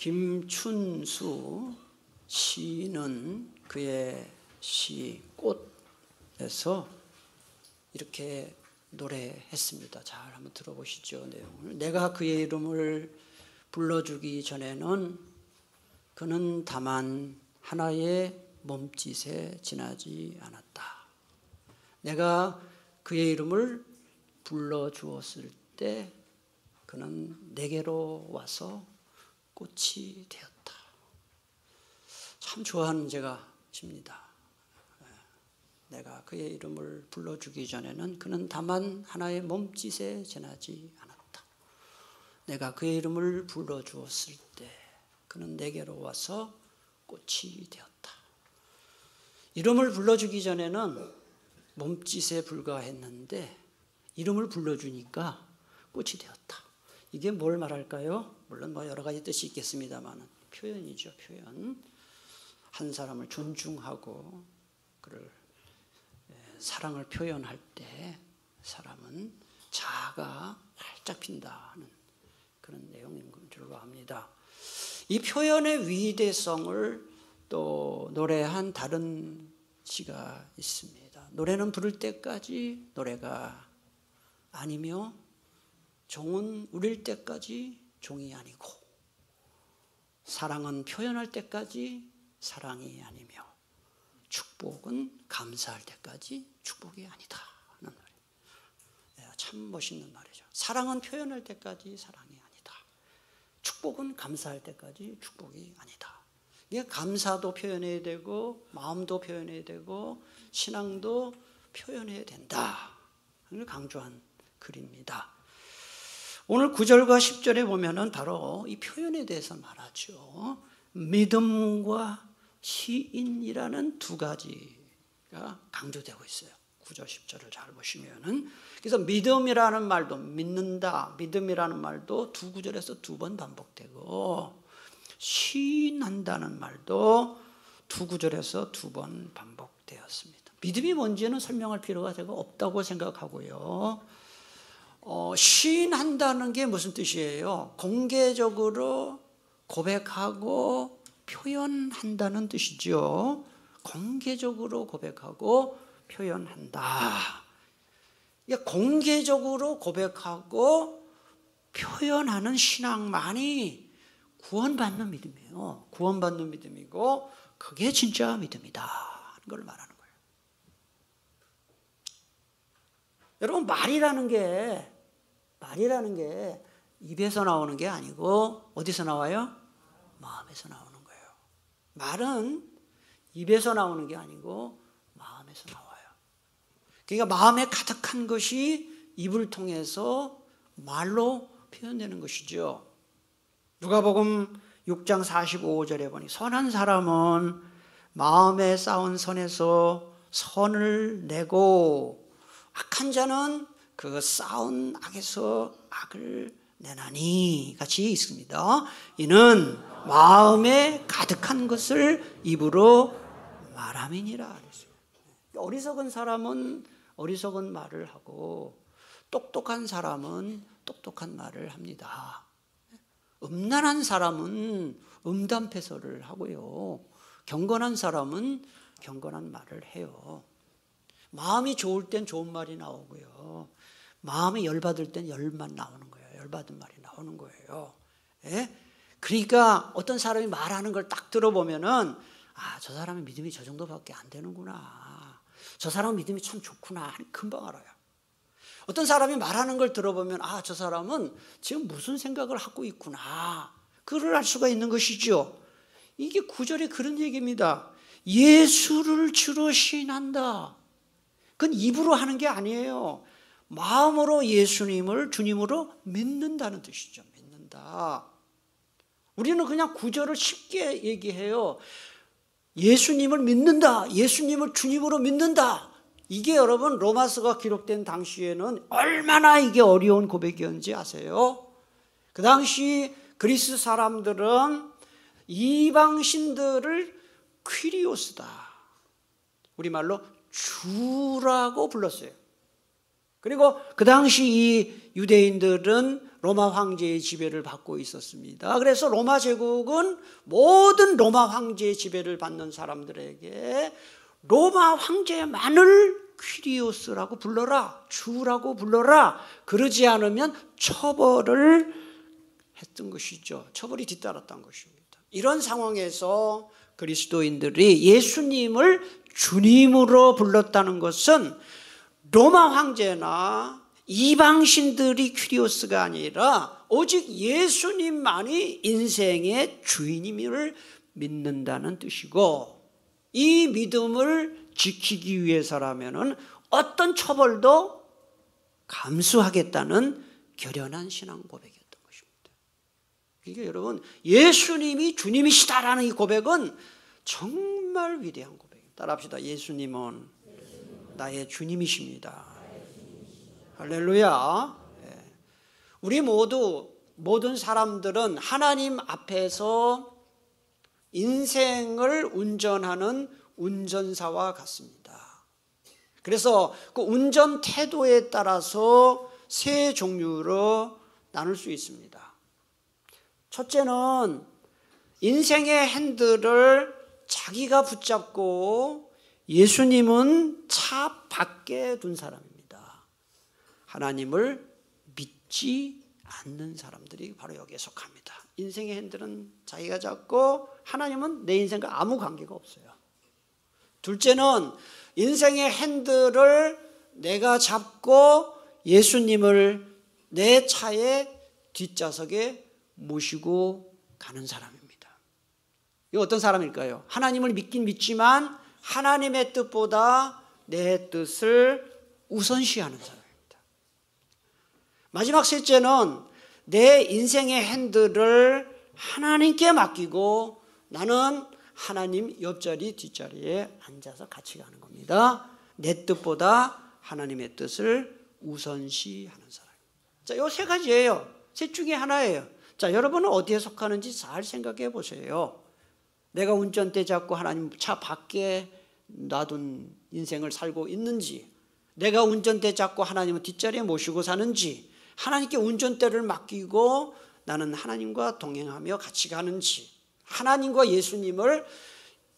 김춘수 시인은 그의 시 꽃에서 이렇게 노래했습니다. 잘 한번 들어보시죠. 내용을. 내가 그의 이름을 불러주기 전에는 그는 다만 하나의 몸짓에 지나지 않았다. 내가 그의 이름을 불러주었을 때 그는 내게로 와서 꽃이 되었다. 참 좋아하는 제가 시입니다. 내가 그의 이름을 불러주기 전에는 그는 다만 하나의 몸짓에 지나지 않았다. 내가 그의 이름을 불러주었을 때 그는 내게로 와서 꽃이 되었다. 이름을 불러주기 전에는 몸짓에 불과했는데 이름을 불러주니까 꽃이 되었다. 이게 뭘 말할까요? 물론 뭐 여러 가지 뜻이 있겠습니다만 표현이죠. 표현. 한 사람을 존중하고 그를 사랑을 표현할 때 사람은 자아가 활짝 핀다는 그런 내용인 줄로 압니다. 이 표현의 위대성을 또 노래한 다른 시가 있습니다. 노래는 부를 때까지 노래가 아니며 종은 울릴 때까지 종이 아니고 사랑은 표현할 때까지 사랑이 아니며 축복은 감사할 때까지 축복이 아니다 하는 말이에요. 참 멋있는 말이죠. 사랑은 표현할 때까지 사랑이 아니다. 축복은 감사할 때까지 축복이 아니다. 이게 감사도 표현해야 되고 마음도 표현해야 되고 신앙도 표현해야 된다. 를 강조한 글입니다. 오늘 9절과 10절에 보면은 바로 이 표현에 대해서 말하죠. 믿음과 시인이라는 두 가지가 강조되고 있어요. 9절, 10절을 잘 보시면은. 그래서 믿음이라는 말도 믿는다, 믿음이라는 말도 두 구절에서 두 번 반복되고 시인한다는 말도 두 구절에서 두 번 반복되었습니다. 믿음이 뭔지는 설명할 필요가 제가 없다고 생각하고요. 시인한다는 게 무슨 뜻이에요? 공개적으로 고백하고 표현한다는 뜻이죠. 공개적으로 고백하고 표현한다. 공개적으로 고백하고 표현하는 신앙만이 구원받는 믿음이에요. 구원받는 믿음이고 그게 진짜 믿음이다 하는 걸 말하는 거예요. 여러분 말이라는 게 입에서 나오는 게 아니고 어디서 나와요? 마음에서 나오는 거예요. 말은 입에서 나오는 게 아니고 마음에서 나와요. 그러니까 마음에 가득한 것이 입을 통해서 말로 표현되는 것이죠. 누가복음 6장 45절에 보니 선한 사람은 마음에 쌓은 선에서 선을 내고 악한 자는 그 쌓은 악에서 악을 내나니 같이 있습니다. 이는 마음에 가득한 것을 입으로 말함이니라. 어리석은 사람은 어리석은 말을 하고 똑똑한 사람은 똑똑한 말을 합니다. 음란한 사람은 음담패설을 하고요. 경건한 사람은 경건한 말을 해요. 마음이 좋을 땐 좋은 말이 나오고요. 마음이 열받을 땐 열만 나오는 거예요. 열받은 말이 나오는 거예요. 예? 그러니까 어떤 사람이 말하는 걸 딱 들어보면은 저 사람의 믿음이 저 정도밖에 안 되는구나. 저 사람 믿음이 참 좋구나. 금방 알아요. 어떤 사람이 말하는 걸 들어보면 저 사람은 지금 무슨 생각을 하고 있구나. 그걸 알 수가 있는 것이죠. 이게 9절에 그런 얘기입니다. 예수를 주로 시인한다. 그건 입으로 하는 게 아니에요. 마음으로 예수님을 주님으로 믿는다는 뜻이죠. 믿는다. 우리는 그냥 9절을 쉽게 얘기해요. 예수님을 믿는다. 예수님을 주님으로 믿는다. 이게 여러분 로마서가 기록된 당시에는 얼마나 이게 어려운 고백이었는지 아세요? 그 당시 그리스 사람들은 이방신들을 퀴리오스다. 우리말로 주라고 불렀어요. 그리고 그 당시 이 유대인들은 로마 황제의 지배를 받고 있었습니다. 그래서 로마 제국은 모든 로마 황제의 지배를 받는 사람들에게 로마 황제만을 퀴리오스라고 불러라, 주라고 불러라. 그러지 않으면 처벌을 했던 것이죠. 처벌이 뒤따랐던 것입니다. 이런 상황에서 그리스도인들이 예수님을 주님으로 불렀다는 것은 로마 황제나 이방신들이 퀴리오스가 아니라 오직 예수님만이 인생의 주인임을 믿는다는 뜻이고, 이 믿음을 지키기 위해서라면 어떤 처벌도 감수하겠다는 결연한 신앙 고백이었던 것입니다. 그러니까 여러분, 예수님이 주님이시다라는 이 고백은 정말 위대한 고백입니다. 따라합시다. 예수님은 나의 주님이십니다. 할렐루야. 우리 모든 사람들은 하나님 앞에서 인생을 운전하는 운전사와 같습니다. 그래서 그 운전 태도에 따라서 세 종류로 나눌 수 있습니다. 첫째는 인생의 핸들을 자기가 붙잡고 예수님은 차 밖에 둔 사람입니다. 하나님을 믿지 않는 사람들이 바로 여기에 속합니다. 인생의 핸들은 자기가 잡고 하나님은 내 인생과 아무 관계가 없어요. 둘째는 인생의 핸들을 내가 잡고 예수님을 내 차의 뒷좌석에 모시고 가는 사람입니다. 이 어떤 사람일까요? 하나님을 믿긴 믿지만 하나님의 뜻보다 내 뜻을 우선시하는 사람입니다. 마지막 셋째는 내 인생의 핸들을 하나님께 맡기고 나는 하나님 옆자리 뒷자리에 앉아서 같이 가는 겁니다. 내 뜻보다 하나님의 뜻을 우선시하는 사람입니다. 자, 요 세 가지예요. 셋 중에 하나예요. 자, 여러분은 어디에 속하는지 잘 생각해 보세요. 내가 운전대 잡고 하나님 차 밖에 놔둔 인생을 살고 있는지, 내가 운전대 잡고 하나님을 뒷자리에 모시고 사는지, 하나님께 운전대를 맡기고 나는 하나님과 동행하며 같이 가는지, 하나님과 예수님을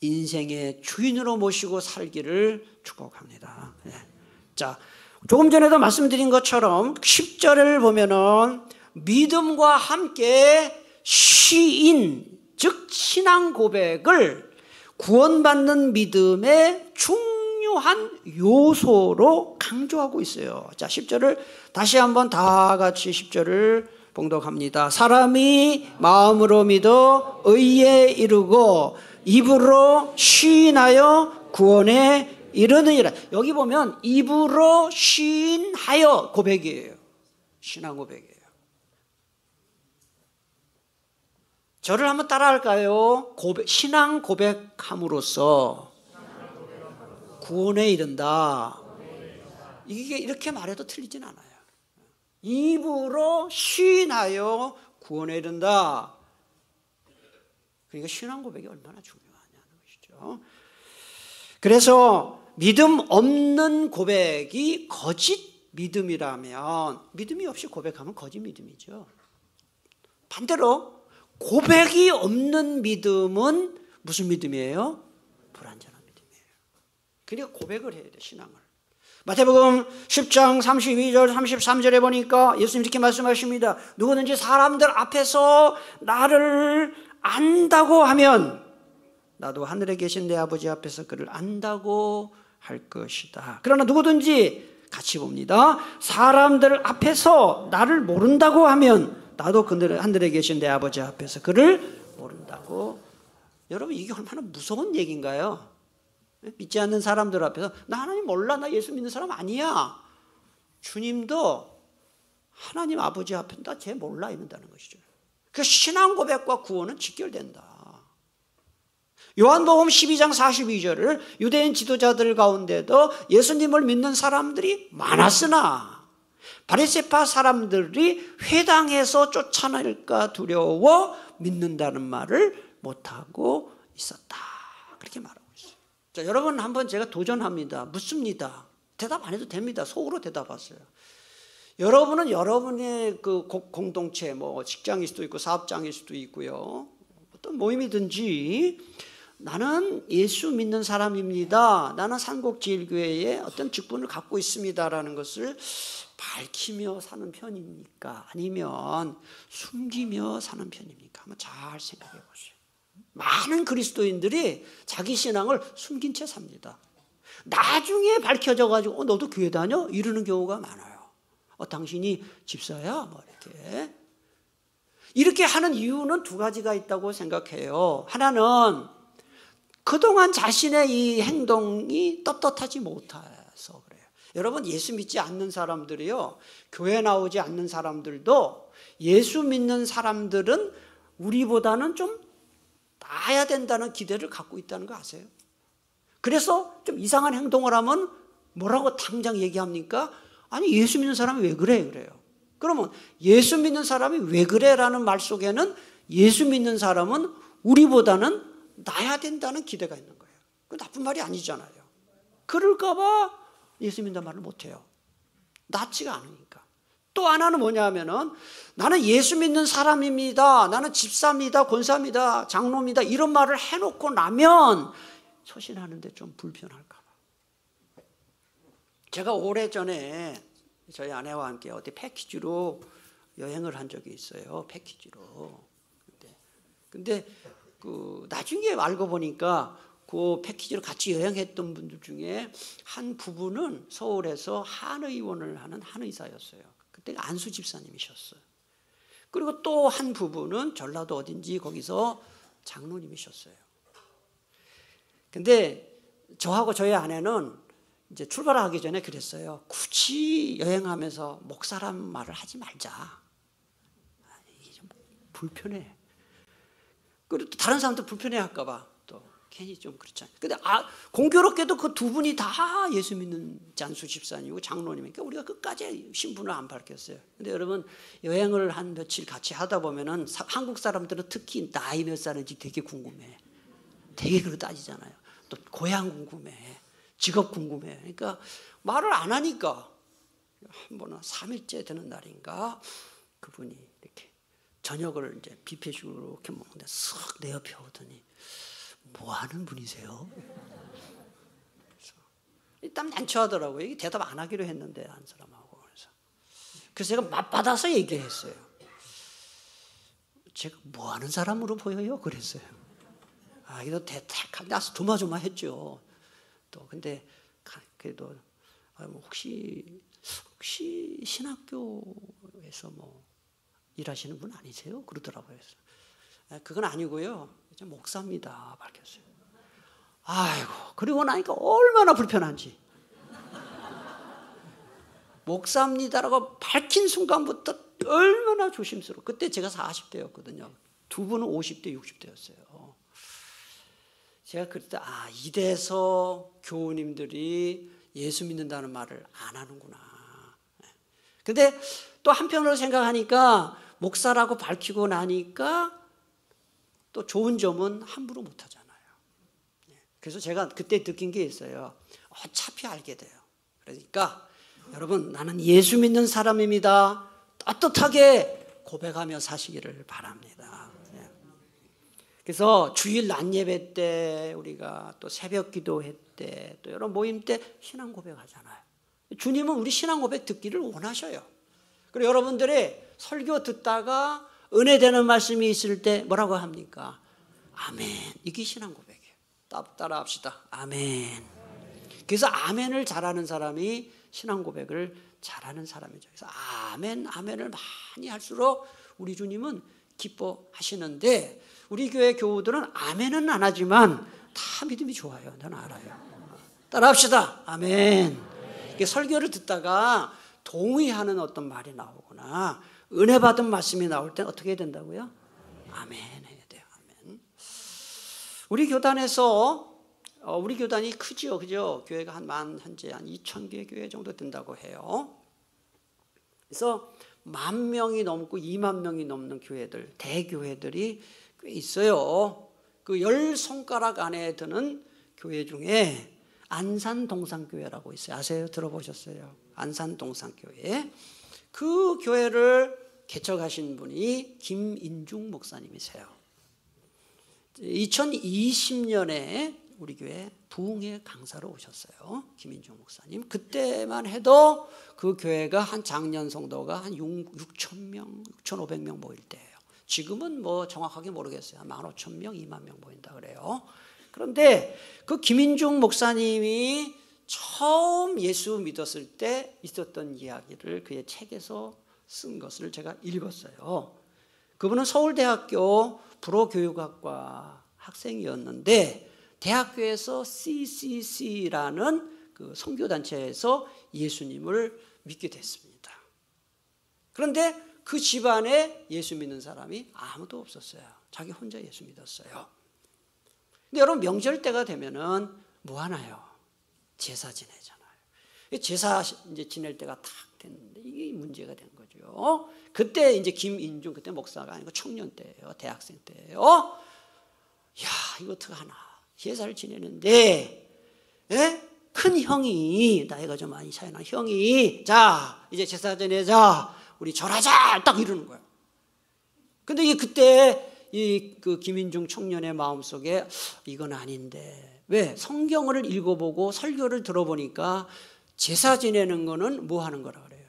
인생의 주인으로 모시고 살기를 축복합니다. 자, 조금 전에도 말씀드린 것처럼 10절을 보면은 믿음과 함께 시인, 즉 신앙 고백을 구원받는 믿음의 중요한 요소로 강조하고 있어요. 자, 10절을 다시 한번 다 같이 10절을 봉독합니다. 사람이 마음으로 믿어 의에 이르고 입으로 시인하여 구원에 이르느니라. 여기 보면 입으로 시인하여 고백이에요. 신앙 고백이에요. 저를 한번 따라할까요? 신앙 고백함으로써 구원에 이른다. 이게 이렇게 말해도 틀리진 않아요. 입으로 시인하여 구원에 이른다. 그러니까 신앙 고백이 얼마나 중요하냐는 것이죠. 그래서 믿음 없는 고백이 거짓 믿음이라면, 믿음이 없이 고백하면 거짓 믿음이죠. 반대로 고백이 없는 믿음은 무슨 믿음이에요? 불완전한 믿음이에요. 그러니까 고백을 해야 돼, 신앙을. 마태복음 10장 32절 33절에 보니까 예수님 이렇게 말씀하십니다. 누구든지 사람들 앞에서 나를 안다고 하면 나도 하늘에 계신 내 아버지 앞에서 그를 안다고 할 것이다. 그러나 누구든지, 같이 봅니다, 사람들 앞에서 나를 모른다고 하면 나도 하늘에 계신 내 아버지 앞에서 그를 모른다고. 여러분, 이게 얼마나 무서운 얘기인가요? 믿지 않는 사람들 앞에서 나 하나님 몰라, 나 예수 믿는 사람 아니야. 주님도 하나님 아버지 앞에 나 쟤 몰라 이런다는 것이죠. 그 신앙 고백과 구원은 직결된다. 요한복음 12장 42절을 유대인 지도자들 가운데도 예수님을 믿는 사람들이 많았으나 바리새파 사람들이 회당에서 쫓아낼까 두려워 믿는다는 말을 못하고 있었다. 그렇게 말하고 있어요. 자, 여러분 한번 제가 도전합니다. 묻습니다. 대답 안 해도 됩니다. 속으로 대답하세요. 여러분은 여러분의 그 공동체, 뭐 직장일 수도 있고 사업장일 수도 있고요. 어떤 모임이든지 나는 예수 믿는 사람입니다. 나는 산곡제일교회에 어떤 직분을 갖고 있습니다라는 것을 밝히며 사는 편입니까? 아니면 숨기며 사는 편입니까? 한번 잘 생각해 보세요. 많은 그리스도인들이 자기 신앙을 숨긴 채 삽니다. 나중에 밝혀져 가지고 너도 교회 다녀? 이러는 경우가 많아요. 당신이 집사야? 뭐 이렇게 하는 이유는 두 가지가 있다고 생각해요. 하나는 그동안 자신의 이 행동이 떳떳하지 못해서 그래요. 여러분, 예수 믿지 않는 사람들이요, 교회 나오지 않는 사람들도 예수 믿는 사람들은 우리보다는 좀 나아야 된다는 기대를 갖고 있다는 거 아세요? 그래서 좀 이상한 행동을 하면 뭐라고 당장 얘기합니까? 아니, 예수 믿는 사람이 왜 그래? 그래요. 그러면 예수 믿는 사람이 왜 그래라는 말 속에는 예수 믿는 사람은 우리보다는 나아야 된다는 기대가 있는 거예요. 그 나쁜 말이 아니잖아요. 그럴까 봐 예수 믿는다는 말을 못해요. 낫지가 않으니까. 또 하나는 뭐냐 하면은 나는 예수 믿는 사람입니다. 나는 집사입니다. 권사입니다. 장로입니다. 이런 말을 해놓고 나면 소신하는데 좀 불편할까 봐. 제가 오래전에 저희 아내와 함께 어디 패키지로 여행을 한 적이 있어요. 패키지로. 근데 그 나중에 알고 보니까 그 패키지로 같이 여행했던 분들 중에 한 부부는 서울에서 한의원을 하는 한의사였어요. 그때 안수 집사님이셨어요. 그리고 또 한 부부는 전라도 어딘지 거기서 장로님이셨어요. 근데 저하고 저희 아내는 이제 출발하기 전에 그랬어요. 굳이 여행하면서 목사란 말을 하지 말자. 이게 좀 불편해. 그리고 또 다른 사람도 불편해할까 봐 또 괜히 좀 그렇잖아요. 근데 공교롭게도 그 두 분이 다 예수 믿는 안수 집사님이고 장로님이니까 우리가 끝까지 신분을 안 밝혔어요. 근데 여러분, 여행을 한 며칠 같이 하다 보면은 한국 사람들은 특히 나이 몇 살인지 되게 궁금해. 되게 그거 따지잖아요. 또 고향 궁금해. 직업 궁금해. 그러니까 말을 안 하니까 한 번은 3일째 되는 날인가 그분이 이렇게 저녁을 이제 뷔페식으로 이렇게 먹는데 쓱 내 옆에 오더니 뭐 하는 분이세요? 일단 난처하더라고요. 이게 대답 안 하기로 했는데 한 사람하고. 그래서 제가 맞받아서 얘기했어요. 제가 뭐 하는 사람으로 보여요? 그랬어요. 이거 대택 나서 조마조마했죠. 또 근데 그래도 혹시 신학교에서 뭐 일하시는 분 아니세요? 그러더라고요. 그건 아니고요. 목사입니다. 밝혔어요. 아이고, 그리고 나니까 얼마나 불편한지. 목사입니다라고 밝힌 순간부터 얼마나 조심스러워. 그때 제가 40대였거든요. 두 분은 50대, 60대였어요. 제가 그때 이래서 교우님들이 예수 믿는다는 말을 안 하는구나. 근데 또 한편으로 생각하니까 목사라고 밝히고 나니까 또 좋은 점은 함부로 못 하잖아요. 그래서 제가 그때 느낀 게 있어요. 어차피 알게 돼요. 그러니까 여러분, 나는 예수 믿는 사람입니다. 떳떳하게 고백하며 사시기를 바랍니다. 그래서 주일 낮 예배 때 우리가 또 새벽 기도회 때 또 여러 모임 때 신앙 고백하잖아요. 주님은 우리 신앙 고백 듣기를 원하셔요. 그리고 여러분들이 설교 듣다가 은혜되는 말씀이 있을 때 뭐라고 합니까? 아멘. 이게 신앙 고백이에요. 따라 합시다. 아멘. 그래서 아멘을 잘하는 사람이 신앙 고백을 잘하는 사람이죠. 그래서 아멘을 많이 할수록 우리 주님은 기뻐하시는데, 우리 교회 교우들은 아멘은 안 하지만 다 믿음이 좋아요. 저는 알아요. 따라 합시다. 아멘. 설교를 듣다가 동의하는 어떤 말이 나오거나 은혜 받은 말씀이 나올 때 어떻게 해야 된다고요? 아멘 해야 돼요. 아멘. 우리 교단에서 우리 교단이 크죠, 그죠? 교회가 현재 한 2,000개 교회 정도 된다고 해요. 그래서 10,000명이 넘고 20,000명이 넘는 교회들, 대교회들이 꽤 있어요. 그 10손가락 안에 드는 교회 중에 안산동산교회라고 있어요. 아세요? 들어보셨어요? 안산동산교회. 그 교회를 개척하신 분이 김인중 목사님이세요. 2020년에 우리 교회 부흥회 강사로 오셨어요. 김인중 목사님. 그때만 해도 그 교회가 한 작년 성도가 한 6,000명, 6,500명 모일 때예요. 지금은 뭐 정확하게 모르겠어요. 한 15,000명, 2만 명 모인다 그래요. 그런데 그 김인중 목사님이 처음 예수 믿었을 때 있었던 이야기를 그의 책에서 쓴 것을 제가 읽었어요. 그분은 서울대학교 불어교육학과 학생이었는데 대학교에서 CCC라는 그 선교단체에서 예수님을 믿게 됐습니다. 그런데 그 집안에 예수 믿는 사람이 아무도 없었어요. 자기 혼자 예수 믿었어요. 근데 여러분 명절 때가 되면은 뭐 하나요? 제사 지내잖아요. 제사 이제 지낼 때가 탁 됐는데 이게 문제가 된 거죠. 그때 이제 김인중 그때 목사가 아니고 청년 때예요. 대학생 때예요. 야, 이거 어떡하나. 제사를 지내는데 큰 형이 나이가 좀 많이 차이나 형이 자 이제 제사 지내자 우리 절하자 딱 이러는 거예요. 근데 그때 그 김인중 청년의 마음속에 이건 아닌데 왜 성경을 읽어보고 설교를 들어보니까 제사 지내는 거는 뭐 하는 거라 그래요?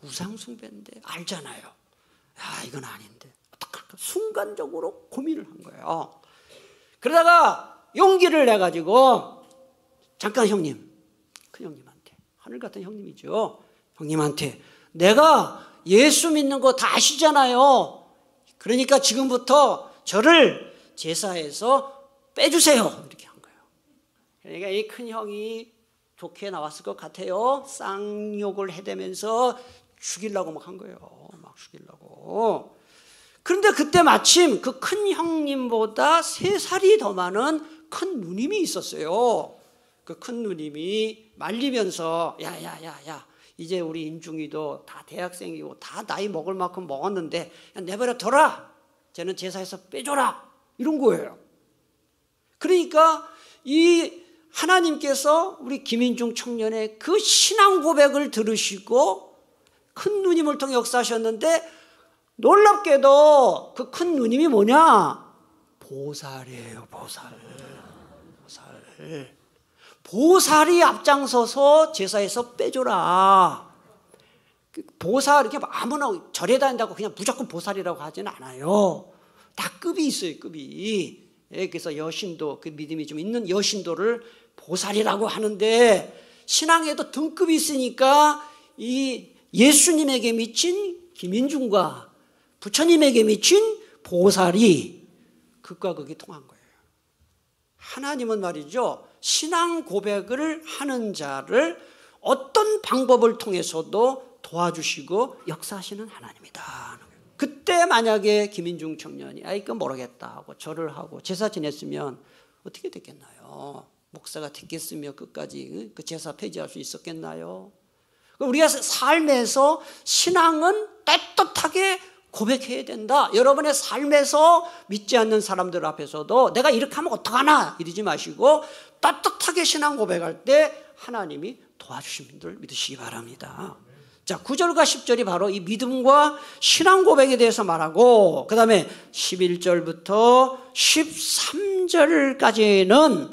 우상숭배인데 알잖아요. 야 이건 아닌데 어떡할까? 순간적으로 고민을 한 거예요. 그러다가 용기를 내가지고 잠깐 형님, 큰 형님한테 하늘 같은 형님이죠. 형님한테 내가 예수 믿는 거 다 아시잖아요. 그러니까 지금부터 저를 제사에서 빼주세요. 이렇게 한 거예요. 그러니까 이 큰 형이 좋게 나왔을 것 같아요. 쌍욕을 해대면서 죽이려고 막 한 거예요. 막 죽이려고. 그런데 그때 마침 그 큰 형님보다 3살이 더 많은 큰 누님이 있었어요. 그 큰 누님이 말리면서 야야야야 이제 우리 인중이도 다 대학생이고 다 나이 먹을 만큼 먹었는데 내버려 둬라. 쟤는 제사에서 빼줘라. 이런 거예요. 그러니까 이 하나님께서 우리 김인중 청년의 그 신앙 고백을 들으시고 큰 누님을 통해 역사하셨는데 놀랍게도 그 큰 누님이 뭐냐? 보살이에요. 보살이 앞장서서 제사에서 빼줘라. 보살 이렇게 아무나 절에 다닌다고 그냥 무조건 보살이라고 하지는 않아요. 다 급이 있어요. 급이. 그래서 여신도 그 믿음이 좀 있는 여신도를 보살이라고 하는데 신앙에도 등급이 있으니까 이 예수님에게 미친 김인중과 부처님에게 미친 보살이 극과 극이 통한 거예요. 하나님은 말이죠. 신앙 고백을 하는 자를 어떤 방법을 통해서도 도와주시고 역사하시는 하나님이다. 그때 만약에 김인중 청년이 이거 모르겠다 하고 절을 하고 제사 지냈으면 어떻게 됐겠나요? 목사가 됐겠으며 끝까지 그 제사 폐지할 수 있었겠나요? 우리가 삶에서 신앙은 떳떳하게 고백해야 된다. 여러분의 삶에서 믿지 않는 사람들 앞에서도 내가 이렇게 하면 어떡하나 이러지 마시고 떳떳하게 신앙 고백할 때 하나님이 도와주신 줄 믿으시기 바랍니다. 자, 9절과 10절이 바로 이 믿음과 신앙 고백에 대해서 말하고 그 다음에 11절부터 13절까지는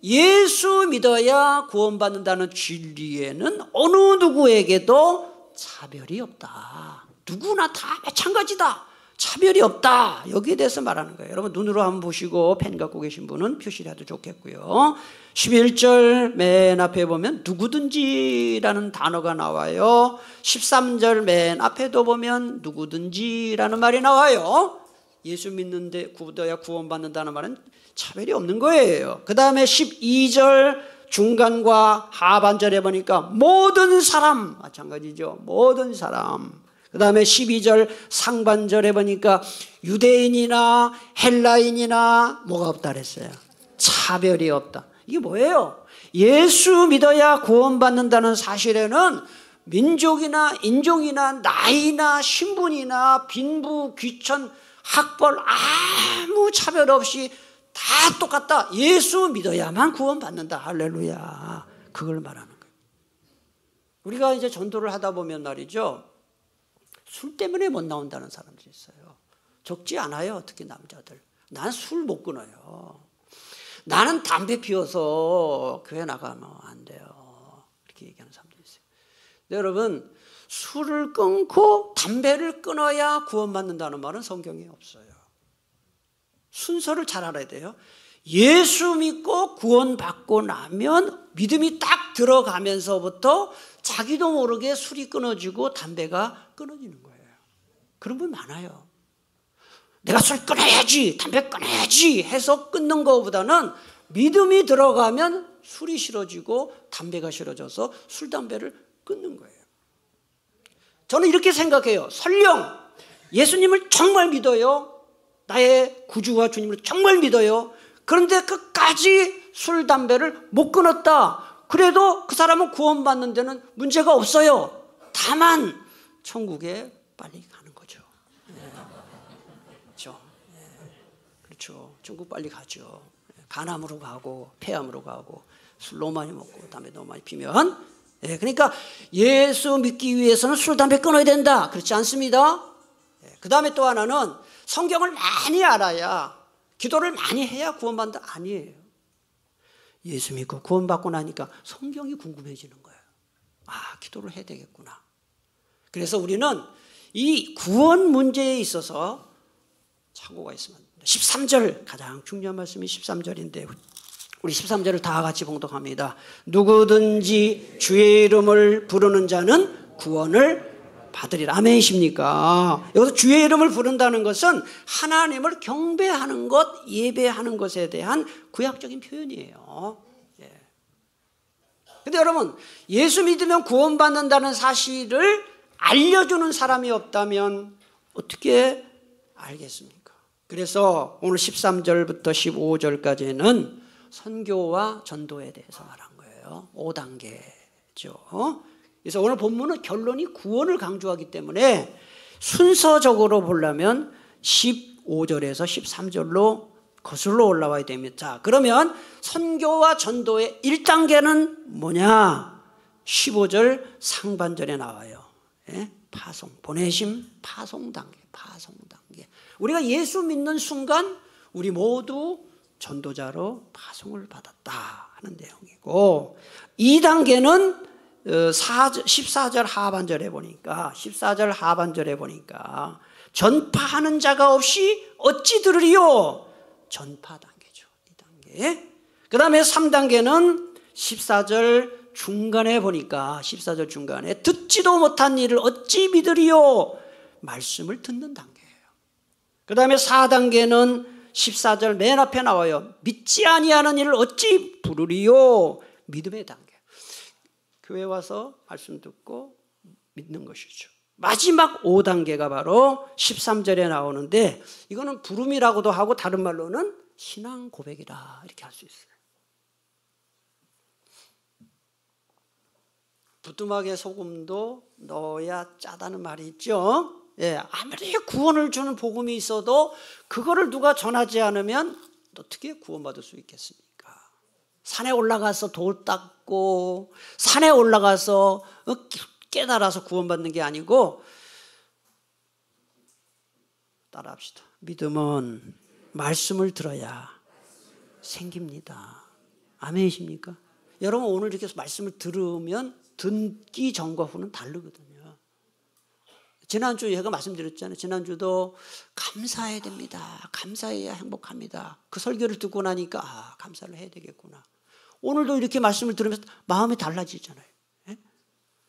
예수 믿어야 구원받는다는 진리에는 어느 누구에게도 차별이 없다. 누구나 다 마찬가지다. 차별이 없다. 여기에 대해서 말하는 거예요. 여러분 눈으로 한번 보시고 펜 갖고 계신 분은 표시를 해도 좋겠고요. 11절 맨 앞에 보면 누구든지라는 단어가 나와요. 13절 맨 앞에도 보면 누구든지라는 말이 나와요. 예수 믿는데 구원받아야 구원받는다는 말은 차별이 없는 거예요. 그 다음에 12절 중간과 하반절에 보니까 모든 사람 마찬가지죠. 모든 사람. 그 다음에 12절 상반절에 보니까 유대인이나 헬라인이나 뭐가 없다 그랬어요? 차별이 없다. 이게 뭐예요? 예수 믿어야 구원받는다는 사실에는 민족이나 인종이나 나이나 신분이나 빈부, 귀천, 학벌 아무 차별 없이 다 똑같다. 예수 믿어야만 구원받는다. 할렐루야. 그걸 말하는 거예요. 우리가 이제 전도를 하다 보면 말이죠. 술 때문에 못 나온다는 사람들이 있어요. 적지 않아요. 특히 남자들. 난 술 못 끊어요. 나는 담배 피워서 교회 나가면 안 돼요. 이렇게 얘기하는 사람들이 있어요. 근데 여러분, 술을 끊고 담배를 끊어야 구원받는다는 말은 성경에 없어요. 순서를 잘 알아야 돼요. 예수 믿고 구원받고 나면 믿음이 딱 들어가면서부터 자기도 모르게 술이 끊어지고 담배가 끊어지는 거예요. 그런 분 많아요. 내가 술 끊어야지, 담배 끊어야지 해서 끊는 것보다는 믿음이 들어가면 술이 싫어지고 담배가 싫어져서 술, 담배를 끊는 거예요. 저는 이렇게 생각해요. 설령 예수님을 정말 믿어요. 나의 구주와 주님을 정말 믿어요. 그런데 끝까지 술, 담배를 못 끊었다. 그래도 그 사람은 구원받는 데는 문제가 없어요. 다만 천국에 빨리 가는 거죠. 그렇죠. 그렇죠. 천국 빨리 가죠. 간암으로 가고 폐암으로 가고 술 너무 많이 먹고 담배 너무 많이 피면. 그러니까 예수 믿기 위해서는 술, 담배 끊어야 된다. 그렇지 않습니다. 그 다음에 또 하나는 성경을 많이 알아야, 기도를 많이 해야 구원받는다. 아니에요. 예수 믿고 구원받고 나니까 성경이 궁금해지는 거예요. 아, 기도를 해야 되겠구나. 그래서 우리는 이 구원 문제에 있어서 착오가 있으면 13절, 가장 중요한 말씀이 13절인데 우리 13절을 다 같이 봉독합니다. 누구든지 주의 이름을 부르는 자는 구원을 받으리라. 아멘이십니까? 여기서 주의 이름을 부른다는 것은 하나님을 경배하는 것, 예배하는 것에 대한 구약적인 표현이에요. 그런데 여러분, 예수 믿으면 구원받는다는 사실을 알려주는 사람이 없다면 어떻게 알겠습니까? 그래서 오늘 13절부터 15절까지는 선교와 전도에 대해서 말한 거예요. 5단계죠. 그래서 오늘 본문은 결론이 구원을 강조하기 때문에 순서적으로 보려면 15절에서 13절로 거슬러 올라와야 됩니다. 자, 그러면 선교와 전도의 1단계는 뭐냐? 15절 상반절에 나와요. 파송, 보내심, 파송 단계, 파송 단계. 우리가 예수 믿는 순간 우리 모두 전도자로 파송을 받았다 하는 내용이고, 2단계는 14절 하반절에 보니까 14절 하반절에 보니까 전파하는 자가 없이 어찌 들으리요? 전파 단계죠. 2단계. 그 다음에 3단계는 14절 중간에 보니까 14절 중간에 듣지도 못한 일을 어찌 믿으리요? 말씀을 듣는 단계예요. 그 다음에 4단계는 14절 맨 앞에 나와요. 믿지 아니하는 일을 어찌 부르리요? 믿음의 단계. 교회 와서 말씀 듣고 믿는 것이죠. 마지막 5단계가 바로 13절에 나오는데, 이거는 부름이라고도 하고 다른 말로는 신앙 고백이라 이렇게 할 수 있어요. 부뚜막에 소금도 넣어야 짜다는 말이 있죠. 아무리 구원을 주는 복음이 있어도 그거를 누가 전하지 않으면 어떻게 구원받을 수 있겠습니까? 산에 올라가서 돌 닦고 산에 올라가서 깨달아서 구원받는 게 아니고, 따라합시다. 믿음은 말씀을 들어야 생깁니다. 아멘이십니까? 여러분, 오늘 이렇게 말씀을 들으면 듣기 전과 후는 다르거든요. 지난주 제가 말씀드렸잖아요. 지난주도 감사해야 됩니다. 감사해야 행복합니다. 그 설교를 듣고 나니까 감사를 해야 되겠구나. 오늘도 이렇게 말씀을 들으면서 마음이 달라지잖아요.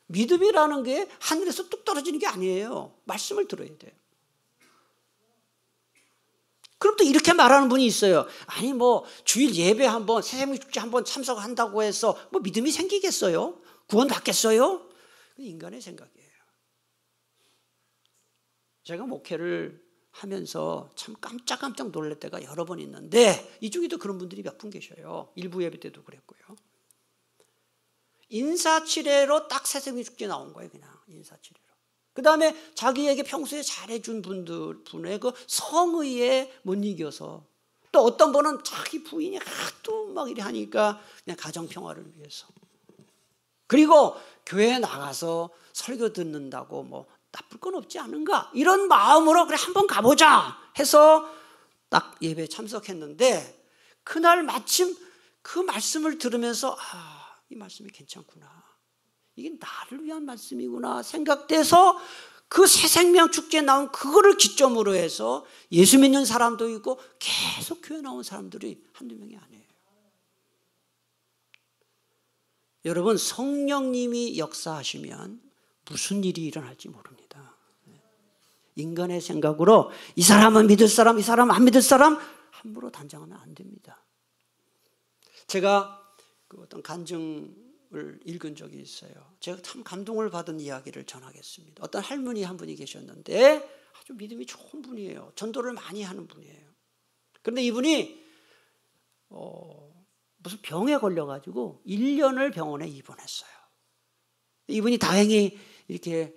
믿음이라는 게 하늘에서 뚝 떨어지는 게 아니에요. 말씀을 들어야 돼요. 그럼 또 이렇게 말하는 분이 있어요. 아니 뭐 주일 예배 한번, 새생명 축제 한번 참석한다고 해서 뭐 믿음이 생기겠어요? 구원 받겠어요? 인간의 생각이에요. 제가 목회를 하면서 참 깜짝깜짝 놀랄 때가 여러 번 있는데, 이 중에도 그런 분들이 몇 분 계셔요. 일부 예배 때도 그랬고요. 인사치레로 딱 새생명 축제 나온 거예요. 그냥 인사치레로. 그 다음에 자기에게 평소에 잘해준 분의 그 성의에 못 이겨서, 또 어떤 분은 자기 부인이 하도 막 이래 하니까 그냥 가정평화를 위해서, 그리고 교회에 나가서 설교 듣는다고 뭐 나쁠 건 없지 않은가, 이런 마음으로 그래 한번 가보자 해서 딱 예배에 참석했는데, 그날 마침 그 말씀을 들으면서 이 말씀이 괜찮구나, 이게 나를 위한 말씀이구나 생각돼서 그 새생명 축제에 나온 그거를 기점으로 해서 예수 믿는 사람도 있고 계속 교회 나온 사람들이 한두 명이 아니에요. 여러분, 성령님이 역사하시면 무슨 일이 일어날지 모릅니다. 인간의 생각으로 이 사람은 믿을 사람, 이 사람은 안 믿을 사람 함부로 단정하면 안 됩니다. 제가 그 어떤 간증을 읽은 적이 있어요. 제가 참 감동을 받은 이야기를 전하겠습니다. 어떤 할머니 한 분이 계셨는데 아주 믿음이 좋은 분이에요. 전도를 많이 하는 분이에요. 그런데 이분이 무슨 병에 걸려가지고 1년을 병원에 입원했어요. 이분이 다행히 이렇게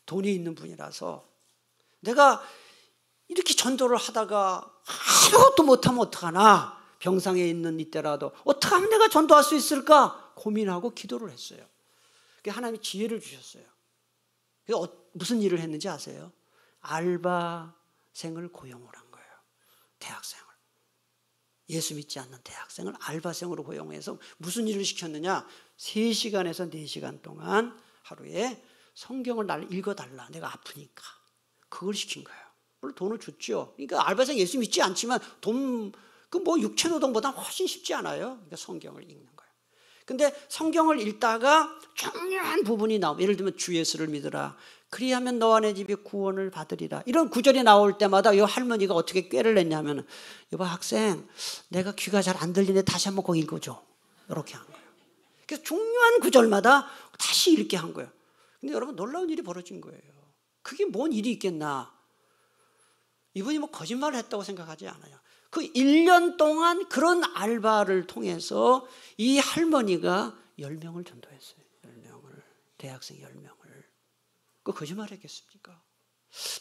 돈이 있는 분이라서, 내가 이렇게 전도를 하다가 아무것도 못하면 어떡하나, 병상에 있는 이때라도 어떻게 하면 내가 전도할 수 있을까 고민하고 기도를 했어요. 하나님이 지혜를 주셨어요. 무슨 일을 했는지 아세요? 알바생을 고용을 한 거예요. 대학생을. 예수 믿지 않는 대학생을 알바생으로 고용해서 무슨 일을 시켰느냐, 3시간에서 4시간 동안 하루에 성경을 날 읽어달라, 내가 아프니까. 그걸 시킨 거예요. 물론 돈을 줬죠. 그러니까 알바생 예수 믿지 않지만 육체노동보다 훨씬 쉽지 않아요. 그러니까 성경을 읽는 거예요. 근데 성경을 읽다가 중요한 부분이 나오면, 예를 들면 주 예수를 믿으라, 그리하면 너와 내 집이 구원을 받으리라, 이런 구절이 나올 때마다 이 할머니가 어떻게 꾀를 냈냐면, 여보 학생, 내가 귀가 잘 안 들리네, 다시 한번 거기 읽어줘, 이렇게 한 거예요. 그래서 중요한 구절마다 다시 읽게 한 거예요. 근데 여러분, 놀라운 일이 벌어진 거예요. 그게 뭔 일이 있겠나. 이분이 거짓말을 했다고 생각하지 않아요. 그 1년 동안 그런 알바를 통해서 이 할머니가 10명을 전도했어요. 10명을. 대학생 10명을. 그 거짓말 했겠습니까?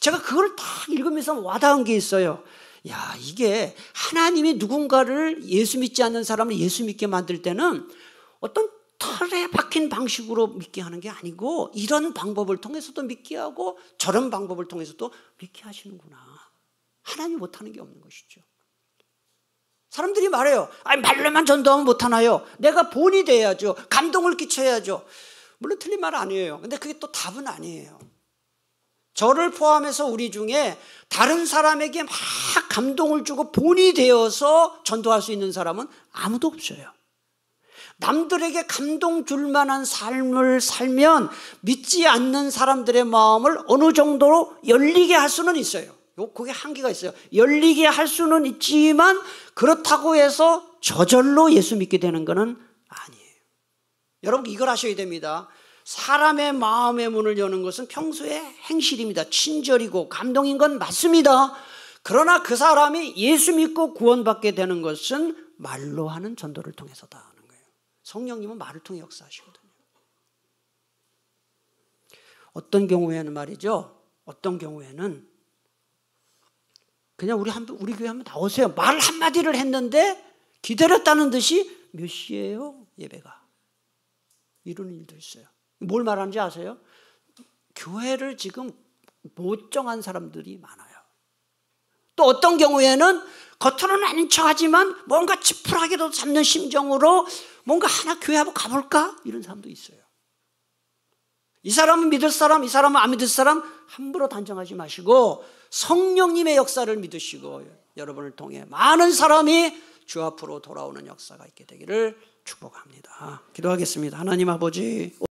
제가 그걸 딱 읽으면서 와닿은 게 있어요. 야, 이게 하나님이 누군가를, 예수 믿지 않는 사람을 예수 믿게 만들 때는 어떤 틀에 박힌 방식으로 믿게 하는 게 아니고, 이런 방법을 통해서도 믿게 하고 저런 방법을 통해서도 믿게 하시는구나. 하나님이 못하는 게 없는 것이죠. 사람들이 말해요. 말로만 전도하면 못하나요? 내가 본이 돼야죠. 감동을 끼쳐야죠. 물론 틀린 말 아니에요. 근데 그게 또 답은 아니에요. 저를 포함해서 우리 중에 다른 사람에게 막 감동을 주고 본이 되어서 전도할 수 있는 사람은 아무도 없어요. 남들에게 감동 줄 만한 삶을 살면 믿지 않는 사람들의 마음을 어느 정도로 열리게 할 수는 있어요. 그게 한계가 있어요. 열리게 할 수는 있지만 그렇다고 해서 저절로 예수 믿게 되는 것은 아니에요. 여러분, 이걸 아셔야 됩니다. 사람의 마음의 문을 여는 것은 평소의 행실입니다. 친절이고 감동인 건 맞습니다. 그러나 그 사람이 예수 믿고 구원받게 되는 것은 말로 하는 전도를 통해서다 하는 거예요. 성령님은 말을 통해 역사하시거든요. 어떤 경우에는 말이죠. 어떤 경우에는 그냥 우리 교회 한번 나오세요. 말 한마디를 했는데 기다렸다는 듯이 몇 시예요? 예배가. 이런 일도 있어요. 뭘 말하는지 아세요? 교회를 지금 못 정한 사람들이 많아요. 또 어떤 경우에는 겉으로는 아닌 척하지만 뭔가 지푸라기로 잡는 심정으로 뭔가 하나 교회 한번 가볼까? 이런 사람도 있어요. 이 사람은 믿을 사람, 이 사람은 안 믿을 사람 함부로 단정하지 마시고 성령님의 역사를 믿으시고 여러분을 통해 많은 사람이 주 앞으로 돌아오는 역사가 있게 되기를 축복합니다. 기도하겠습니다. 하나님 아버지,